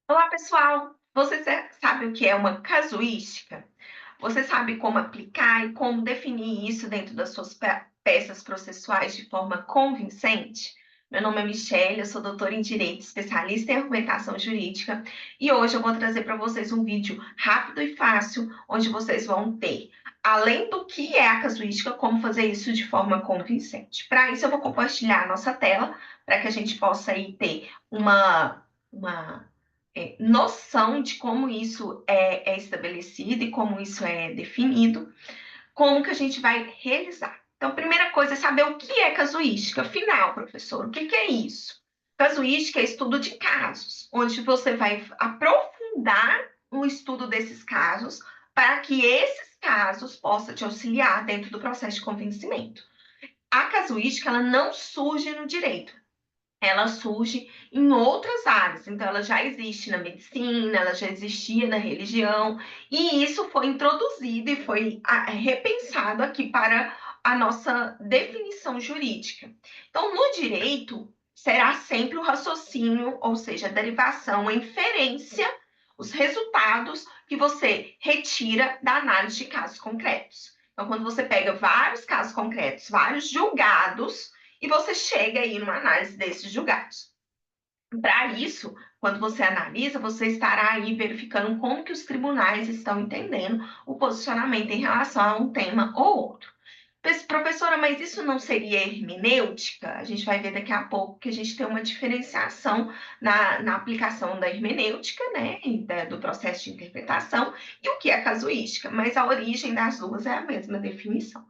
Olá, pessoal! Você sabe o que é uma casuística? Você sabe como aplicar e como definir isso dentro das suas peças processuais de forma convincente? Meu nome é Michelle, eu sou doutora em Direito, especialista em argumentação jurídica, e hoje eu vou trazer para vocês um vídeo rápido e fácil, onde vocês vão ter, além do que é a casuística, como fazer isso de forma convincente. Para isso, eu vou compartilhar a nossa tela, para que a gente possa aí ter uma noção de como isso é estabelecido e como isso é definido, como que a gente vai realizar. Então, a primeira coisa é saber o que é casuística. Afinal, professor, o que é isso? Casuística é estudo de casos, onde você vai aprofundar o estudo desses casos para que esses casos possam te auxiliar dentro do processo de convencimento. A casuística ela não surge no direito, ela surge em outras áreas. Então, ela já existe na medicina, ela já existia na religião, e isso foi introduzido e foi repensado aqui para a nossa definição jurídica. Então, no direito, será sempre o raciocínio, ou seja, a derivação, a inferência, os resultados que você retira da análise de casos concretos. Então, quando você pega vários casos concretos, vários julgados, e você chega aí numa análise desses julgados. Para isso, quando você analisa, você estará aí verificando como que os tribunais estão entendendo o posicionamento em relação a um tema ou outro. Professora, mas isso não seria hermenêutica? A gente vai ver daqui a pouco que a gente tem uma diferenciação na aplicação da hermenêutica, né, do processo de interpretação, e o que é casuística, mas a origem das duas é a mesma definição.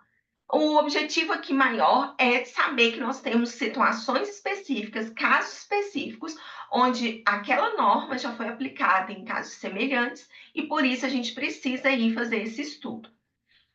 O objetivo aqui maior é saber que nós temos situações específicas, casos específicos, onde aquela norma já foi aplicada em casos semelhantes e por isso a gente precisa ir fazer esse estudo.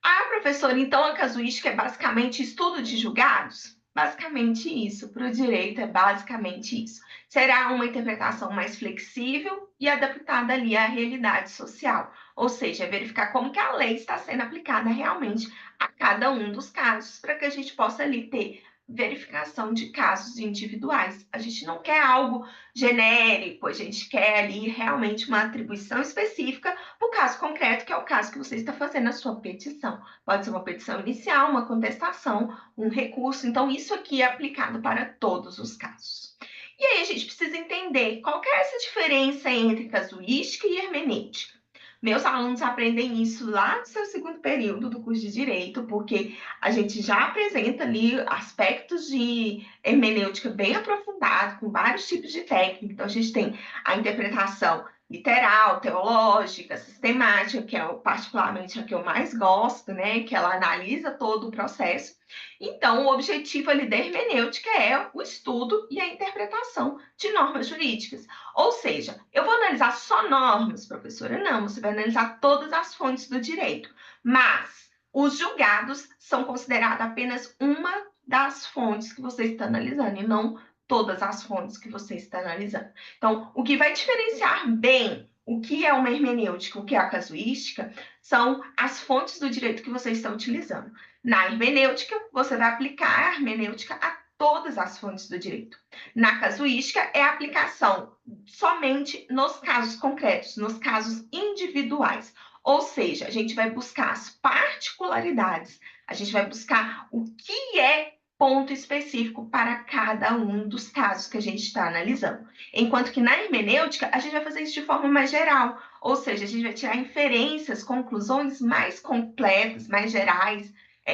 Ah, professora, então a casuística é basicamente estudo de julgados? Basicamente isso, para o direito é basicamente isso. Será uma interpretação mais flexível e adaptada ali à realidade social, ou seja, verificar como que a lei está sendo aplicada realmente a cada um dos casos, para que a gente possa ali ter verificação de casos individuais. A gente não quer algo genérico, a gente quer ali realmente uma atribuição específica para o caso concreto, que é o caso que você está fazendo a sua petição. Pode ser uma petição inicial, uma contestação, um recurso. Então, isso aqui é aplicado para todos os casos. E aí, a gente precisa entender qual que é essa diferença entre casuística e hermenêutica. Meus alunos aprendem isso lá no seu segundo período do curso de Direito, porque a gente já apresenta ali aspectos de hermenêutica bem aprofundado, com vários tipos de técnica. Então, a gente tem a interpretação literal, teológica, sistemática, que é particularmente a que eu mais gosto, né? Que ela analisa todo o processo. Então, o objetivo ali da hermenêutica é o estudo e a interpretação de normas jurídicas. Ou seja, eu vou analisar só normas, professora? Não, você vai analisar todas as fontes do direito. Mas os julgados são considerados apenas uma das fontes que você está analisando e não todas as fontes que você está analisando. Então, o que vai diferenciar bem o que é uma hermenêutica, o que é a casuística, são as fontes do direito que você está utilizando. Na hermenêutica, você vai aplicar a hermenêutica a todas as fontes do direito. Na casuística, é a aplicação somente nos casos concretos, nos casos individuais. Ou seja, a gente vai buscar as particularidades, a gente vai buscar o que é ponto específico para cada um dos casos que a gente está analisando. Enquanto que na hermenêutica, a gente vai fazer isso de forma mais geral, ou seja, a gente vai tirar inferências, conclusões mais completas, mais gerais,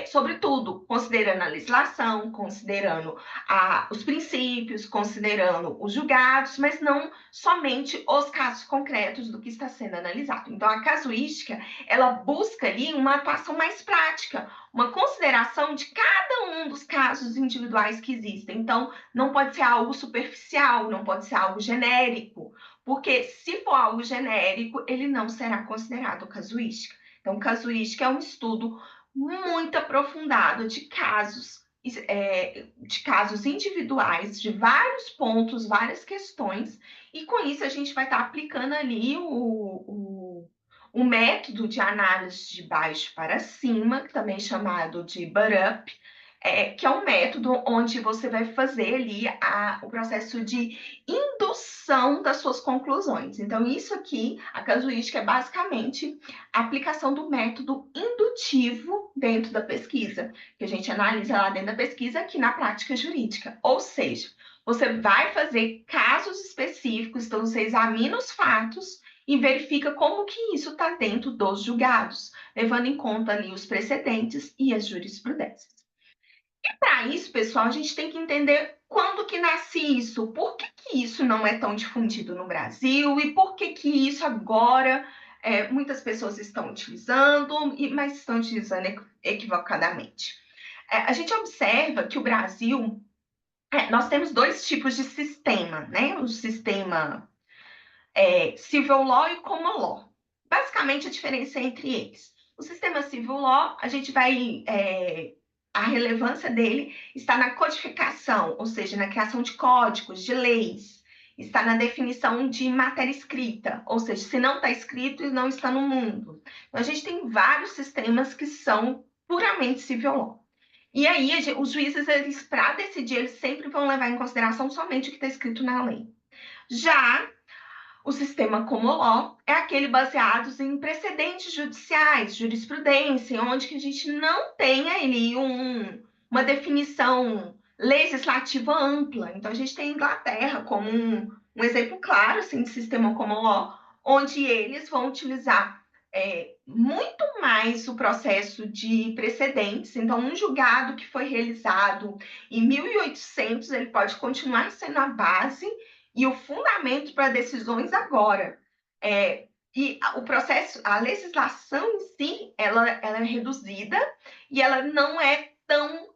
sobretudo considerando a legislação, considerando os princípios, considerando os julgados, mas não somente os casos concretos do que está sendo analisado. Então, a casuística, ela busca ali uma atuação mais prática, uma consideração de cada um dos casos individuais que existem. Então, não pode ser algo superficial, não pode ser algo genérico, porque se for algo genérico, ele não será considerado casuística. Então, casuística é um estudo muito aprofundado de casos individuais, de vários pontos, várias questões, e com isso a gente vai estar aplicando ali o método de análise de baixo para cima, também chamado de butt-up, que é um método onde você vai fazer ali o processo de indução das suas conclusões. Então, isso aqui, a casuística é basicamente a aplicação do método indutivo dentro da pesquisa, que a gente analisa lá dentro da pesquisa aqui na prática jurídica. Ou seja, você vai fazer casos específicos, então você examina os fatos e verifica como que isso está dentro dos julgados, levando em conta ali os precedentes e as jurisprudências. Para isso, pessoal, a gente tem que entender quando que nasce isso, por que que isso não é tão difundido no Brasil e por que que isso agora muitas pessoas estão utilizando, mas estão utilizando equivocadamente. A gente observa que o Brasil, nós temos dois tipos de sistema, né? O sistema civil law e common law. Basicamente, a diferença entre eles. O sistema civil law, a gente vai a relevância dele está na codificação, ou seja, na criação de códigos, de leis, está na definição de matéria escrita, ou seja, se não está escrito, não está no mundo. Então, a gente tem vários sistemas que são puramente civil law. E aí, os juízes, para decidir, eles sempre vão levar em consideração somente o que está escrito na lei. Já o sistema common law é aquele baseado em precedentes judiciais, jurisprudência, onde que a gente não tem ali uma definição legislativa ampla. Então, a gente tem a Inglaterra como um exemplo claro assim, de sistema common law, onde eles vão utilizar muito mais o processo de precedentes. Então, um julgado que foi realizado em 1800, ele pode continuar sendo a base e o fundamento para decisões agora. E o processo, a legislação em si, ela é reduzida e ela não é tão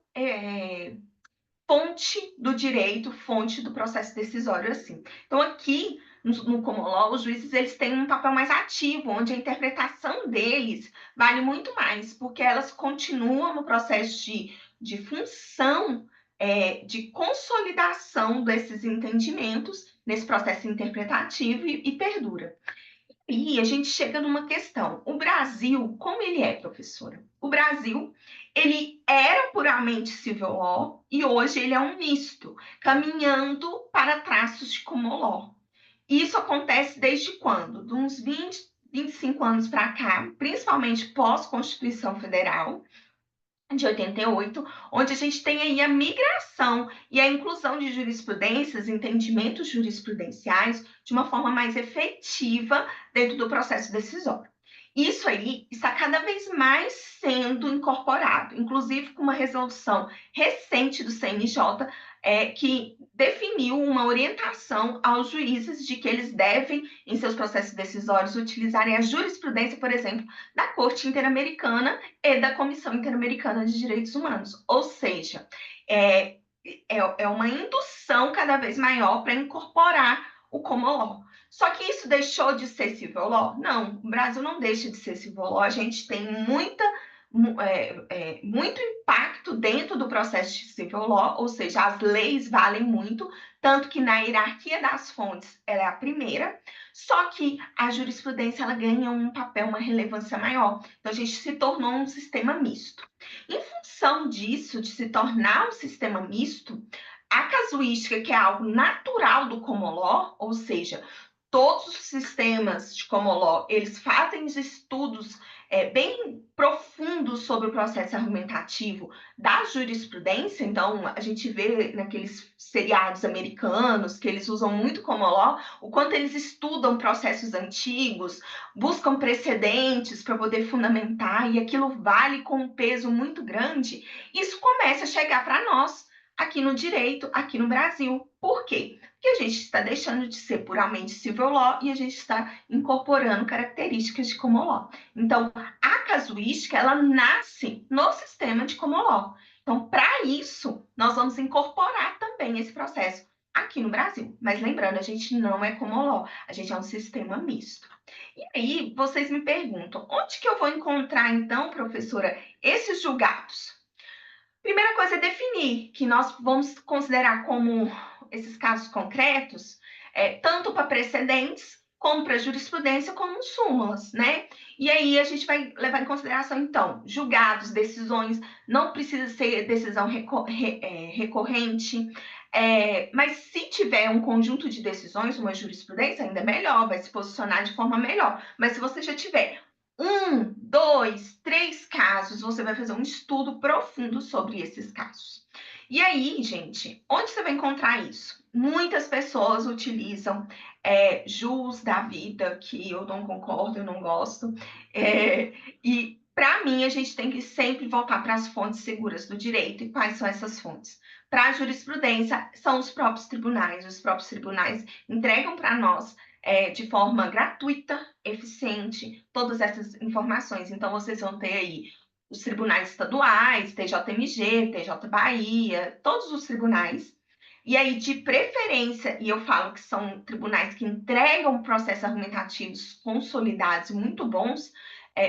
fonte do direito, fonte do processo decisório assim. Então, aqui no common law, os juízes eles têm um papel mais ativo, onde a interpretação deles vale muito mais, porque elas continuam no processo de função, de consolidação desses entendimentos nesse processo interpretativo e perdura. E a gente chega numa questão. O Brasil, como ele é, professora? O Brasil, ele era puramente civil law e hoje ele é um misto, caminhando para traços de common law. Isso acontece desde quando? De uns 25 anos para cá, principalmente pós-Constituição Federal, de 88, onde a gente tem aí a migração e a inclusão de jurisprudências, entendimentos jurisprudenciais, de uma forma mais efetiva dentro do processo decisório. Isso aí está cada vez mais sendo incorporado, inclusive com uma resolução recente do CNJ, que definiu uma orientação aos juízes de que eles devem, em seus processos decisórios, utilizarem a jurisprudência, por exemplo, da Corte Interamericana e da Comissão Interamericana de Direitos Humanos. Ou seja, é uma indução cada vez maior para incorporar o common law. Só que isso deixou de ser civil law? Não, o Brasil não deixa de ser civil law. A gente tem muito impacto dentro do processo de civil law, ou seja, as leis valem muito, tanto que na hierarquia das fontes ela é a primeira, só que a jurisprudência ela ganha um papel, uma relevância maior. Então, a gente se tornou um sistema misto. Em função disso, de se tornar um sistema misto, a casuística, que é algo natural do common law, ou seja, todos os sistemas de common law, eles fazem estudos bem profundos sobre o processo argumentativo da jurisprudência. Então, a gente vê naqueles seriados americanos que eles usam muito common law, o quanto eles estudam processos antigos, buscam precedentes para poder fundamentar, e aquilo vale com um peso muito grande. Isso começa a chegar para nós, aqui no direito, aqui no Brasil. Por quê? Porque a gente está deixando de ser puramente civil law e a gente está incorporando características de common law. Então, a casuística, ela nasce no sistema de common law. Então, para isso, nós vamos incorporar também esse processo aqui no Brasil. Mas lembrando, a gente não é common law, a gente é um sistema misto. E aí, vocês me perguntam, onde que eu vou encontrar, então, professora, esses julgados? Primeira coisa é definir que nós vamos considerar como esses casos concretos, tanto para precedentes como para jurisprudência, como súmulas, né? E aí a gente vai levar em consideração, então, julgados, decisões, não precisa ser decisão recorrente, mas se tiver um conjunto de decisões, uma jurisprudência, ainda é melhor, vai se posicionar de forma melhor. Mas se você já tiver 1, 2, 3 casos, você vai fazer um estudo profundo sobre esses casos. E aí, gente, onde você vai encontrar isso? Muitas pessoas utilizam jus da vida, que eu não concordo, eu não gosto. E, para mim, a gente tem que sempre voltar para as fontes seguras do direito. E quais são essas fontes? Para a jurisprudência, são os próprios tribunais. Os próprios tribunais entregam para nós, de forma gratuita, eficiente, todas essas informações. Então, vocês vão ter aí os tribunais estaduais, TJMG, TJ Bahia, todos os tribunais. E aí, de preferência, e eu falo que são tribunais que entregam processos argumentativos consolidados muito bons,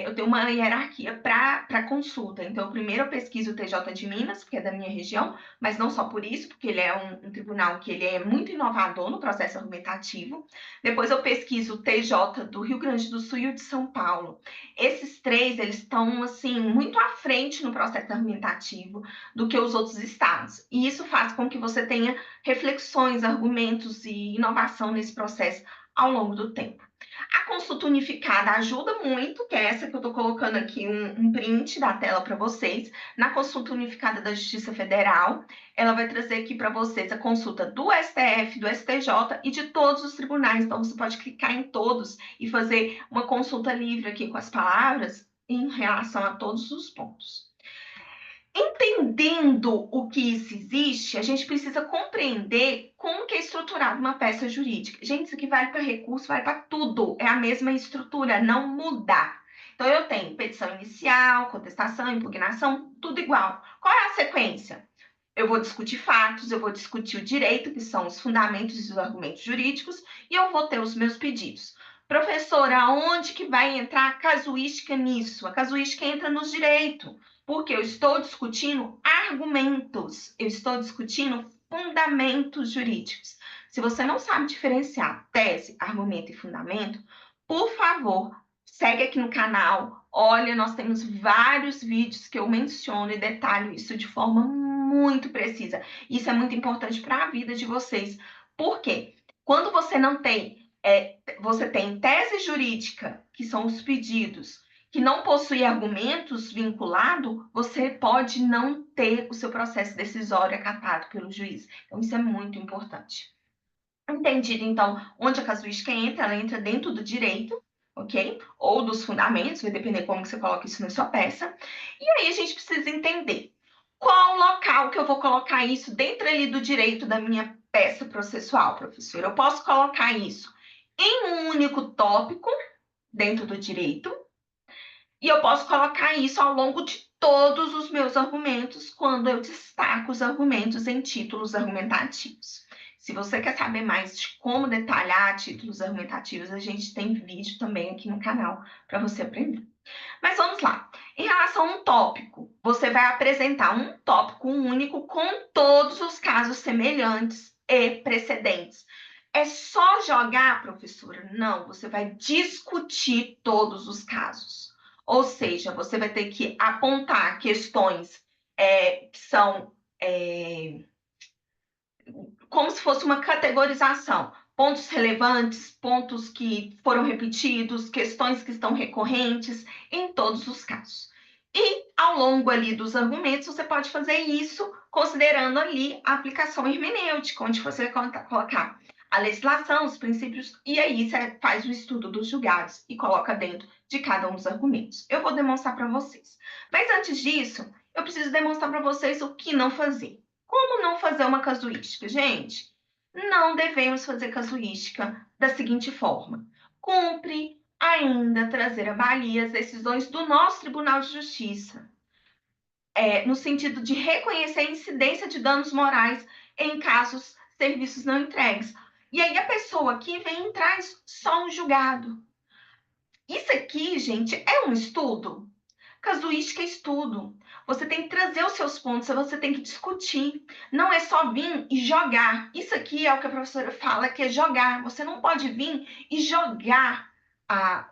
eu tenho uma hierarquia para consulta. Então, primeiro eu pesquiso o TJ de Minas, porque é da minha região, mas não só por isso, porque ele é um tribunal que ele é muito inovador no processo argumentativo. Depois eu pesquiso o TJ do Rio Grande do Sul e o de São Paulo. Esses três, eles estão, assim, muito à frente no processo argumentativo do que os outros estados. E isso faz com que você tenha reflexões, argumentos e inovação nesse processo ao longo do tempo. A consulta unificada ajuda muito, que é essa que eu estou colocando aqui um print da tela para vocês. Na consulta unificada da Justiça Federal, ela vai trazer aqui para vocês a consulta do STF, do STJ e de todos os tribunais. Então, você pode clicar em todos e fazer uma consulta livre aqui com as palavras em relação a todos os pontos. Entendendo o que isso existe, a gente precisa compreender como que é estruturada uma peça jurídica. Gente, isso aqui vale para recurso, vale para tudo. É a mesma estrutura, não muda. Então, eu tenho petição inicial, contestação, impugnação, tudo igual. Qual é a sequência? Eu vou discutir fatos, eu vou discutir o direito, que são os fundamentos e os argumentos jurídicos, e eu vou ter os meus pedidos. Professora, aonde que vai entrar a casuística nisso? A casuística entra no direito, porque eu estou discutindo argumentos, eu estou discutindo fundamentos jurídicos. Se você não sabe diferenciar tese, argumento e fundamento, por favor, segue aqui no canal. Olha, nós temos vários vídeos que eu menciono e detalho isso de forma muito precisa. Isso é muito importante para a vida de vocês. Por quê? Quando você não tem, você tem tese jurídica, que são os pedidos, que não possui argumentos vinculados, você pode não ter o seu processo decisório acatado pelo juiz. Então, isso é muito importante. Entendido, então, onde a casuística entra, ela entra dentro do direito, ok? Ou dos fundamentos, vai depender como que você coloca isso na sua peça. E aí a gente precisa entender qual local que eu vou colocar isso dentro ali do direito da minha peça processual, professor. Eu posso colocar isso em um único tópico dentro do direito, e eu posso colocar isso ao longo de todos os meus argumentos, quando eu destaco os argumentos em títulos argumentativos. Se você quer saber mais de como detalhar títulos argumentativos, a gente tem vídeo também aqui no canal para você aprender. Mas vamos lá. Em relação a um tópico, você vai apresentar um tópico único com todos os casos semelhantes e precedentes. É só jogar, professora? Não, você vai discutir todos os casos. Ou seja, você vai ter que apontar questões que são como se fosse uma categorização. Pontos relevantes, pontos que foram repetidos, questões que estão recorrentes, em todos os casos. E, ao longo ali dos argumentos, você pode fazer isso considerando ali a aplicação hermenêutica, onde você vai colocar a legislação, os princípios, e aí você faz o estudo dos julgados e coloca dentro de cada um dos argumentos. Eu vou demonstrar para vocês. Mas antes disso, eu preciso demonstrar para vocês o que não fazer. Como não fazer uma casuística? Gente, não devemos fazer casuística da seguinte forma: cumpre ainda trazer à balia as decisões do nosso Tribunal de Justiça, no sentido de reconhecer a incidência de danos morais em casos serviços não entregues. E aí a pessoa aqui vem e traz só um julgado. Isso aqui, gente, é um estudo. Casuística é estudo. Você tem que trazer os seus pontos, você tem que discutir. Não é só vir e jogar. Isso aqui é o que a professora fala, que é jogar. Você não pode vir e jogar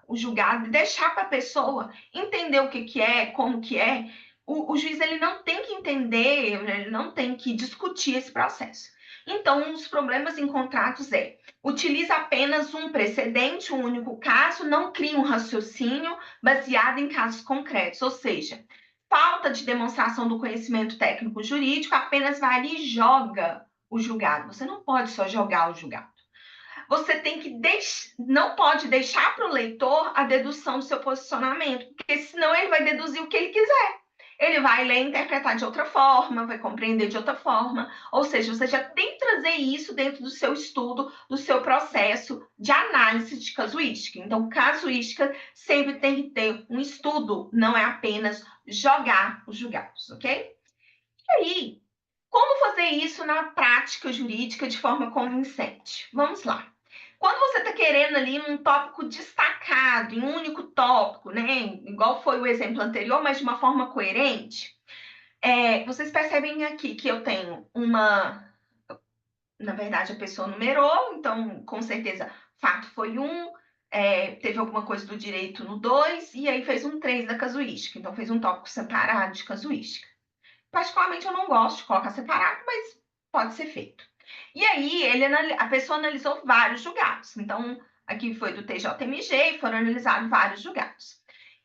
o julgado e deixar para a pessoa entender o que é, como que é. O juiz ele não tem que entender, ele não tem que discutir esse processo. Então, um dos problemas em contratos é utiliza apenas um precedente, um único caso, não cria um raciocínio baseado em casos concretos, ou seja, falta de demonstração do conhecimento técnico jurídico, apenas vai ali e joga o julgado. Você não pode só jogar o julgado. Você tem que não pode deixar para o leitor a dedução do seu posicionamento, porque senão ele vai deduzir o que ele quiser. Ele vai ler e interpretar de outra forma, vai compreender de outra forma. Ou seja, você já tem que trazer isso dentro do seu estudo, do seu processo de análise de casuística. Então, casuística sempre tem que ter um estudo, não é apenas jogar os julgados, ok? E aí, como fazer isso na prática jurídica de forma convincente? Vamos lá. Quando você está querendo ali um tópico destacado, em um único tópico, né? Igual foi o exemplo anterior, mas de uma forma coerente, vocês percebem aqui que eu tenho uma. Na verdade, a pessoa numerou, então, com certeza, fato foi um, teve alguma coisa do direito no 2, e aí fez um 3 da casuística. Então, fez um tópico separado de casuística. Particularmente, eu não gosto de colocar separado, mas pode ser feito. E aí, a pessoa analisou vários julgados. Então, aqui foi do TJMG e foram analisados vários julgados.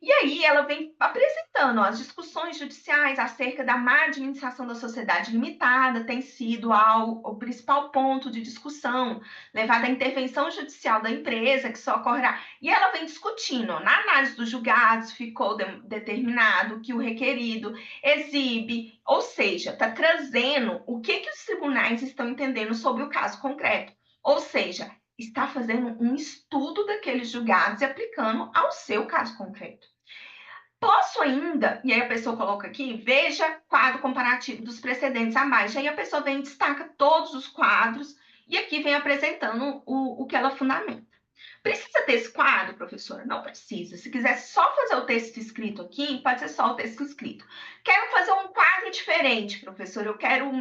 E aí, ela vem apresentando as discussões judiciais acerca da má administração da sociedade limitada, tem sido o principal ponto de discussão, levado à intervenção judicial da empresa, que só ocorrerá. E ela vem discutindo, na análise dos julgados, ficou determinado que o requerido exibe, ou seja, está trazendo o que os tribunais estão entendendo sobre o caso concreto. Ou seja, está fazendo um estudo daqueles julgados e aplicando ao seu caso concreto. Posso ainda, e aí a pessoa coloca aqui, veja quadro comparativo dos precedentes abaixo. Aí a pessoa vem e destaca todos os quadros e aqui vem apresentando o que ela fundamenta. Precisa ter esse quadro, professora? Não precisa. Se quiser só fazer o texto escrito aqui, pode ser só o texto escrito. Quero fazer um quadro diferente, professora. Eu quero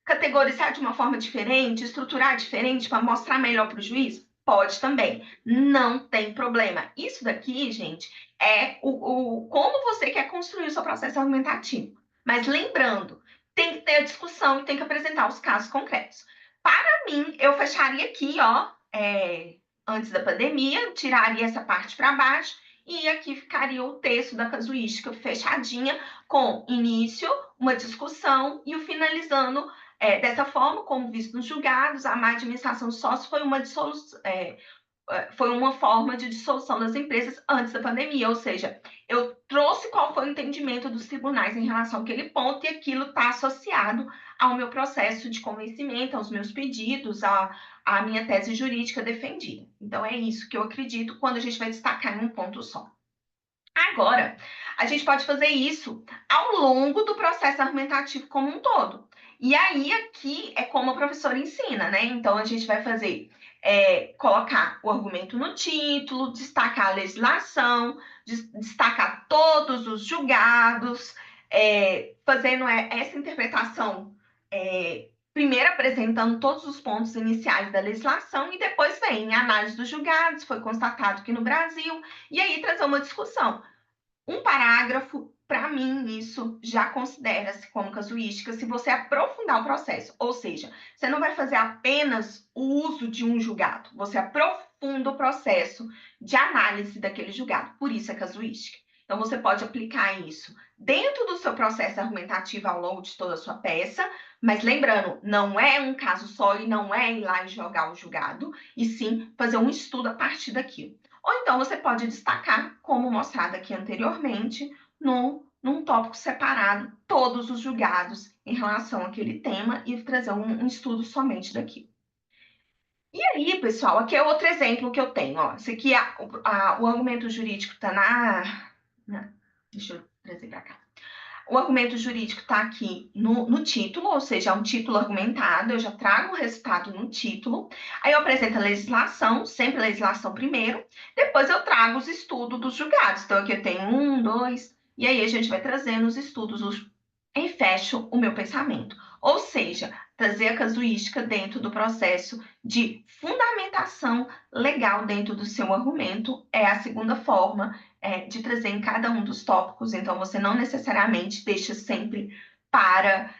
categorizar de uma forma diferente, estruturar diferente para mostrar melhor para o juiz? Pode também. Não tem problema. Isso daqui, gente, é como você quer construir o seu processo argumentativo. Mas lembrando, tem que ter a discussão e tem que apresentar os casos concretos. Para mim, eu fecharia aqui, ó, antes da pandemia, tiraria essa parte para baixo e aqui ficaria o texto da casuística fechadinha, com início, uma discussão e o finalizando dessa forma, como visto nos julgados, a má administração do sócio foi uma forma de dissolução das empresas antes da pandemia, ou seja, eu trouxe qual foi o entendimento dos tribunais em relação àquele ponto e aquilo está associado ao meu processo de convencimento, aos meus pedidos, à minha tese jurídica defendida. Então, é isso que eu acredito quando a gente vai destacar em um ponto só. Agora, a gente pode fazer isso ao longo do processo argumentativo como um todo. E aí, aqui é como a professora ensina, né? Então, a gente vai fazer colocar o argumento no título, destacar a legislação, destacar todos os julgados, fazendo essa interpretação, primeiro apresentando todos os pontos iniciais da legislação e depois vem a análise dos julgados, foi constatado aqui no Brasil, e aí trazer uma discussão. Um parágrafo, para mim, isso já considera-se como casuística se você aprofundar o processo. Ou seja, você não vai fazer apenas o uso de um julgado, você aprofunda o processo de análise daquele julgado. Por isso é casuística. Então, você pode aplicar isso dentro do seu processo argumentativo ao longo de toda a sua peça, mas lembrando, não é um caso só e não é ir lá e jogar o julgado, e sim fazer um estudo a partir daquilo. Ou então você pode destacar, como mostrado aqui anteriormente, num tópico separado, todos os julgados em relação àquele tema e trazer um estudo somente daquilo. E aí, pessoal, aqui é outro exemplo que eu tenho. Ó. Esse aqui, o argumento jurídico está deixa eu trazer para cá. O argumento jurídico está aqui no título, ou seja, é um título argumentado, eu já trago o resultado no título, aí eu apresento a legislação, sempre a legislação primeiro, depois eu trago os estudos dos julgados. Então, aqui eu tenho 1, 2, E aí a gente vai trazendo os estudos e fecho o meu pensamento. Ou seja, trazer a casuística dentro do processo de fundamentação legal dentro do seu argumento é a segunda forma de trazer em cada um dos tópicos. Então, você não necessariamente deixa sempre para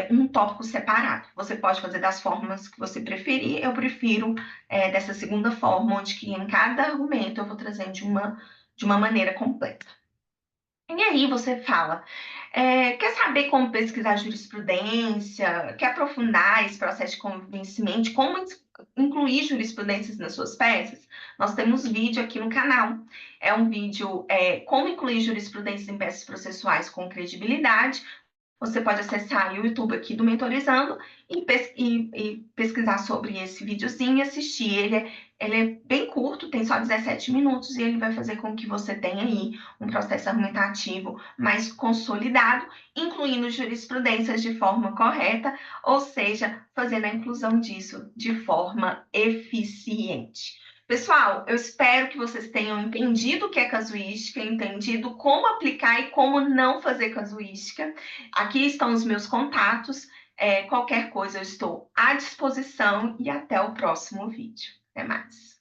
um tópico separado. Você pode fazer das formas que você preferir. Eu prefiro dessa segunda forma, onde que em cada argumento eu vou trazendo de uma maneira completa. E aí você fala, quer saber como pesquisar jurisprudência? Quer aprofundar esse processo de convencimento? Como incluir jurisprudências nas suas peças? Nós temos vídeo aqui no canal. É um vídeo como incluir jurisprudências em peças processuais com credibilidade. Você pode acessar o YouTube aqui do Mentorizando e pesquisar sobre esse videozinho e assistir. Ele é bem curto, tem só 17 minutos, e ele vai fazer com que você tenha aí um processo argumentativo mais consolidado, incluindo jurisprudências de forma correta, ou seja, fazendo a inclusão disso de forma eficiente. Pessoal, eu espero que vocês tenham entendido o que é casuística, entendido como aplicar e como não fazer casuística. Aqui estão os meus contatos. Qualquer coisa eu estou à disposição e até o próximo vídeo. Até mais.